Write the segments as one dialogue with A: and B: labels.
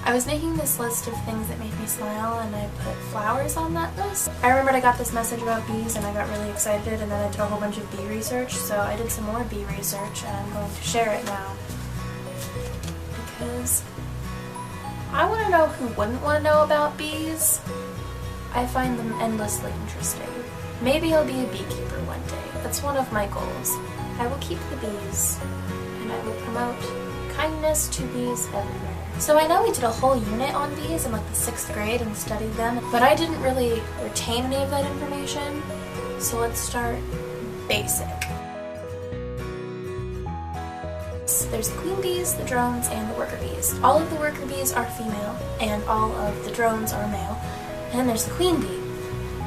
A: I was making this list of things that made me smile and I put flowers on that list. I remembered I got this message about bees and I got really excited, and then I did a whole bunch of bee research, so I did some more bee research and I'm going to share it now. Because I want to know who wouldn't want to know about bees. I find them endlessly interesting. Maybe I'll be a beekeeper one day. That's one of my goals. I will keep the bees and I will promote kindness to bees everywhere. So I know we did a whole unit on bees in like the 6th grade and studied them, but I didn't really retain any of that information. So let's start basic. There's the queen bees, the drones, and the worker bees. All of the worker bees are female, and all of the drones are male. And then there's the queen bee,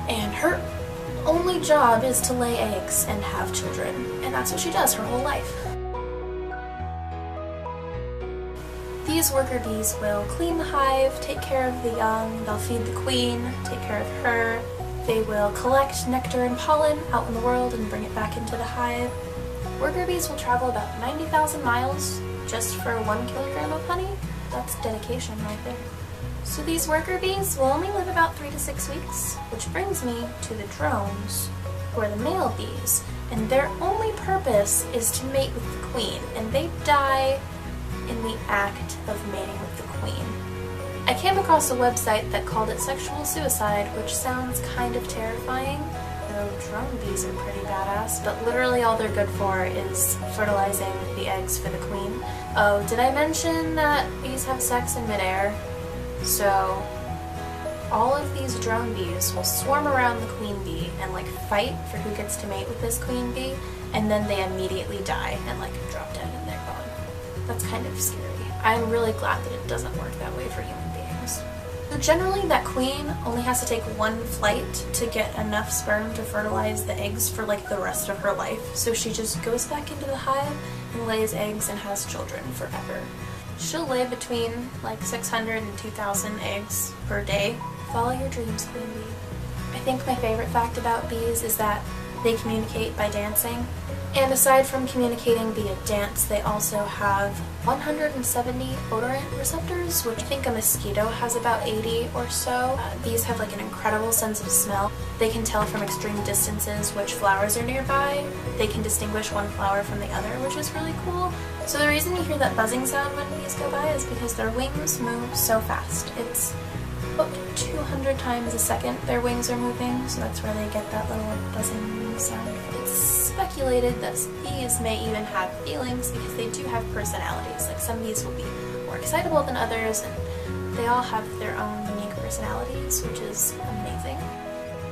A: and her only job is to lay eggs and have children, and that's what she does her whole life. These worker bees will clean the hive, take care of the young, they'll feed the queen, take care of her, they will collect nectar and pollen out in the world and bring it back into the hive. Worker bees will travel about 90,000 miles just for 1 kilogram of honey. That's dedication right there. So these worker bees will only live about 3 to 6 weeks, which brings me to the drones, who are the male bees, and their only purpose is to mate with the queen, and they die in the act of mating with the queen. I came across a website that called it sexual suicide, which sounds kind of terrifying. Though drone bees are pretty badass, but literally all they're good for is fertilizing the eggs for the queen. Oh, did I mention that bees have sex in midair? So all of these drone bees will swarm around the queen bee and like fight for who gets to mate with this queen bee, and then they immediately die and like drop dead and they're gone. That's kind of scary. I'm really glad that it doesn't work that way for human beings. So generally that queen only has to take one flight to get enough sperm to fertilize the eggs for like the rest of her life. So she just goes back into the hive and lays eggs and has children forever. She'll lay between like 600 and 2,000 eggs per day. Follow your dreams, queen bee. I think my favorite fact about bees is that they communicate by dancing. And aside from communicating via dance, they also have 170 odorant receptors, which I think a mosquito has about 80 or so. These have like an incredible sense of smell. They can tell from extreme distances which flowers are nearby. They can distinguish one flower from the other, which is really cool. So the reason you hear that buzzing sound when bees go by is because their wings move so fast. It's about 200 times a second their wings are moving, so that's where they get that little buzzing sound. It's speculated that bees may even have feelings because they do have personalities. Like some bees will be more excitable than others, and they all have their own unique personalities, which is amazing.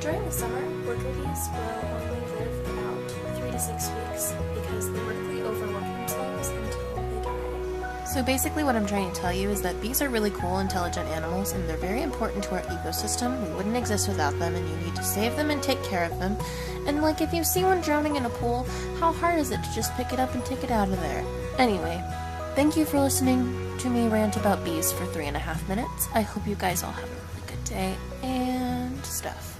A: During the summer, worker bees will only live about 3 to 6 weeks because they vertically overwork themselves until they die. So basically what I'm trying to tell you is that bees are really cool, intelligent animals, and they're very important to our ecosystem. We wouldn't exist without them, and you need to save them and take care of them. And like, if you see one drowning in a pool, how hard is it to just pick it up and take it out of there? Anyway, thank you for listening to me rant about bees for 3.5 minutes. I hope you guys all have a really good day and stuff.